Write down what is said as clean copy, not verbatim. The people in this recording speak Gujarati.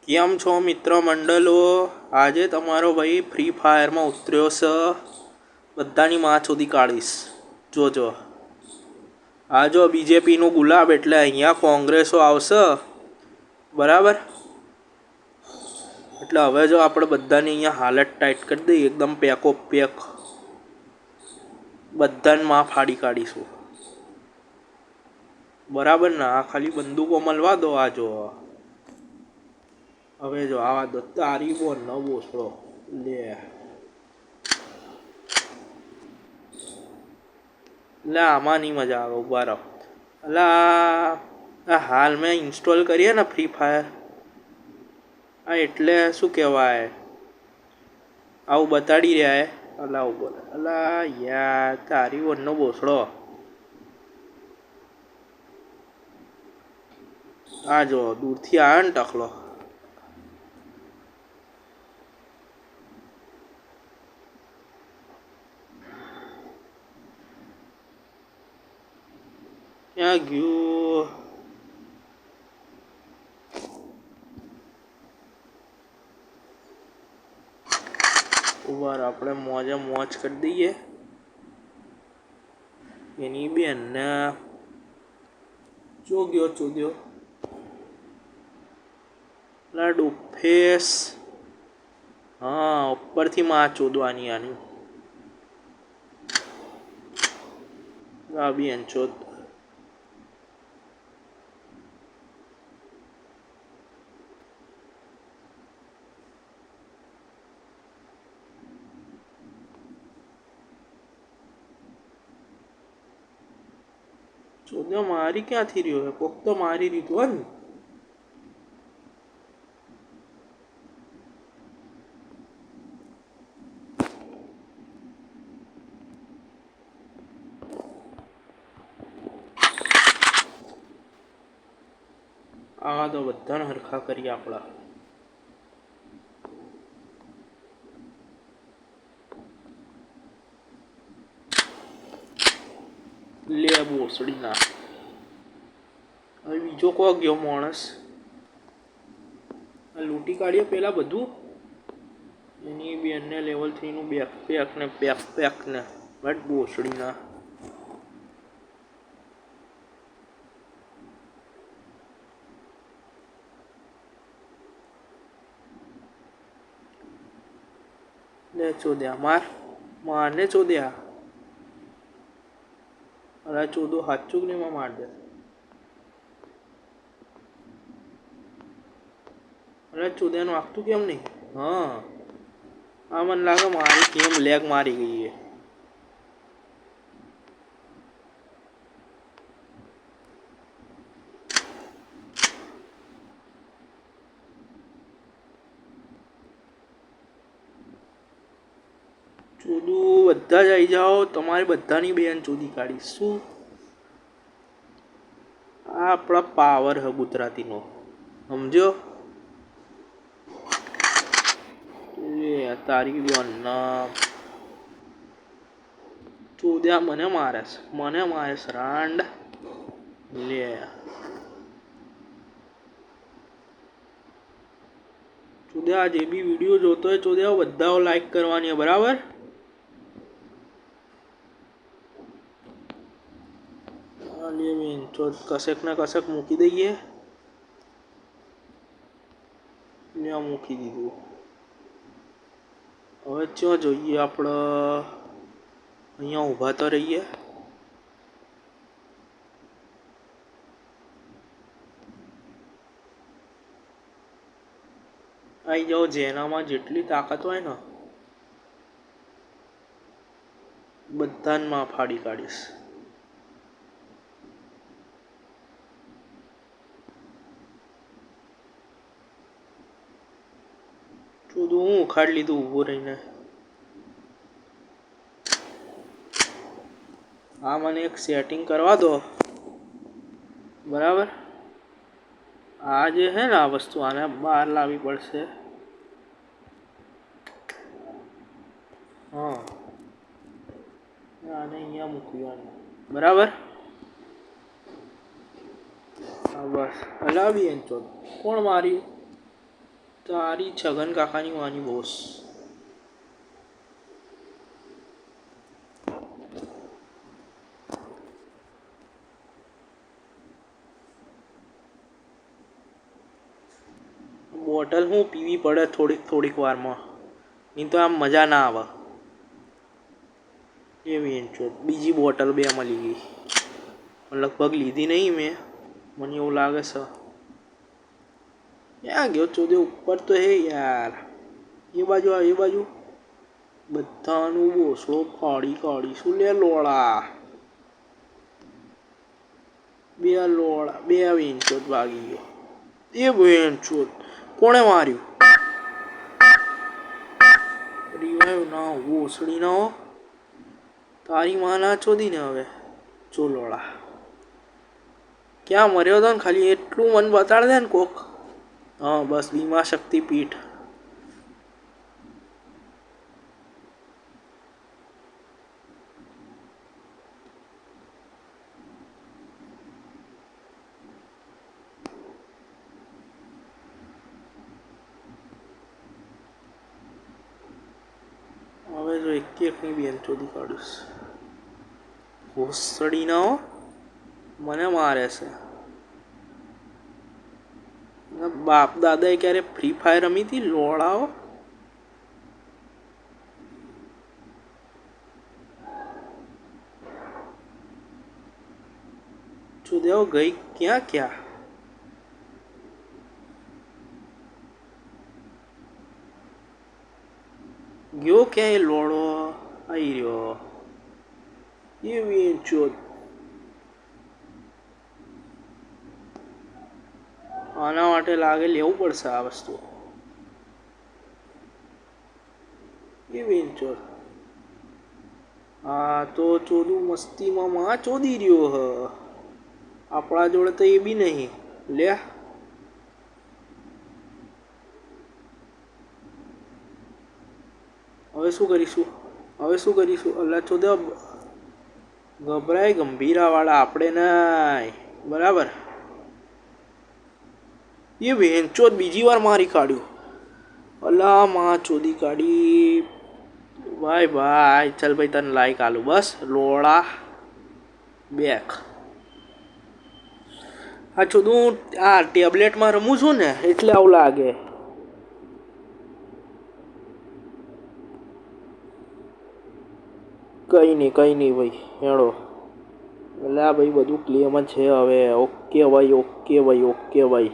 કેમ છો મિત્ર મંડળો? આજે તમારો ભાઈ ફ્રી ફાયરમાં ઉતર્યો છે. બધાની માં સુધી કાઢીશ. જોજો. આ જો બીજેપીનું ગુલાબ એટલે અહીંયા કોંગ્રેસો આવશે. બરાબર. એટલે હવે જો આપણે બધાની અહીંયા હાલત ટાઈટ કરી દઈએ એકદમ પેકો પેક. બધાને માં ફાડી કાઢીશું. બરાબર ને? આ ખાલી બંદૂકો મળવા દો. આ જો હવે જો આવા દો તારી બોલ નવો છો લે આમાં નહીં મજા આવે. ઉભા રહો. એટલે હાલ મેં ઇન્સ્ટોલ કરીએ ને ફ્રી ફાયર. હા એટલે શું કહેવાય આવું બતાડી રહ્યા હે. અલા બોલ અલા યાર તારી બોલનો બોસડો. આ જો દૂરથી આવે ને ટકલો. ક્યાં ગયું? ઉભા આપણે મોજે મોજ કરી દઈએ એની બેનને. ચોગ્યો ચોગ્યો લાડુ ફેસ. હા ઉપરથી માં ચોદવાની આની આ બેન ચોદ. ચોદ્યો મારી ક્યાંથી રહ્યો હે? કોક તો મારી દીધું હે ને. આ તો બધાને હરખા કરીએ આપણા. લે બોસડી ના. હવે બીજો કો ગયો માણસ. લૂંટી કાઢીએ પેલા બધું. એની બેનને લેવલ 3 નું બેકપેક ને બેકપેક ને બટ બોસડી ના. લે ચોદ્યા મારને ચોદ્યા. અરે ચોદો હાચું કે નહીં માર દે. અરે ચોદ્યાનું આખતું કેમ નહીં? હા આ મને લાગે મારી કેમ લેગ મારી ગઈ છે. ચોદું બધા જ આવી જાઓ. તમારી બધાની બેન ચોદી કાઢીશું. આ આપણા પાવર હ ગુજરાતીનો સમજો. તારી બેનના ચોદ્યા મને મારે રાંડ. લે ચોદ્યા જે બી વિડીયો જોતો હોય ચોદ્યા બધા લાઈક કરવાની બરાબર. કસેક ને કસેક મૂકી દઈએ. મૂકી દીધું. હવે ક્યાં જોઈએ આપણે? અહીંયા ઊભા તો રહીએ. આવી જાઓ. જેનામાં જેટલી તાકાત હોય ને બધાને માં ફાડી કાઢીશ. ચોદું હું ઉખાડી લીધું ઊભો રહીને. આ મને એક સેટિંગ કરવા દો બરાબર. આ જે હે ને આ વસ્તુ આને બહાર લાવવી પડશે. હા આને અહીંયા મૂકવાનું બરાબર. હા બસ હલાવી એમ ચોદ. કોણ માર્યું? તારી છગન કાકાની વાની બોસ. બોટલ હું પીવી પડે થોડીક વારમાં, નહીં તો આમ મજા ના આવે. એવી બીજી બોટલ બે મળી ગઈ, લગભગ લીધી નહીં મેં, મને એવું લાગે છે. ક્યાં ગયો ચોદે? ઉપર તો હે યાર. એ બાજુ આ, એ બાજુ બધાનું બોસો કાઢી શું લે લોળા. બે વેંચોત ભાગી ગયો. એ વેંચોત કોણે માર્યું? રિવાઈવ ના ઓસડી ના હો. તારી માં ના ચોદી ને હવે ચોલોડા. ક્યાં મર્યો હતો ને ખાલી એટલું મન બતાડ દે ને કોક. હા બસ ભીમા શક્તિ પીઠ. હવે જો એકની બેન ચોદી કાઢીશ. ઘોસડી ના હો, મને મારે છે. બાપ દાદાએ ક્યારે ફ્રી ફાયર રમી હતી લોડાઓ? ચુદેવો ગઈ ક્યાં? ગયો ક્યાં એ લોડો? આવી રહ્યો એ વેચો. આના માટે લાગે લેવું પડશે આ વસ્તુ. એ વેચો. હા તો ચોદું મસ્તીમાં માં ચોદી રહ્યો હ. આપણા જોડે તો એ બી નહીં લે. હવે શું કરીશું? અલ્લા ચોદે ગભરાય ગંભીરા વાળા આપણે નહીં, બરાબર. એ વેંચો બીજી વાર મારી કાઢ્યું. અલ્લા માં ચોદી કાઢી. ભાઈ ચાલ ભાઈ તને લાઈક આલું બસ લોડા બેક. હા ચોદું આ ટેબ્લેટમાં રમું છું ને એટલે આવું લાગે. કઈ નહીં ભાઈ હેડો. એટલે આ ભાઈ બધું ક્લિયર છે હવે. ઓકે ભાઈ.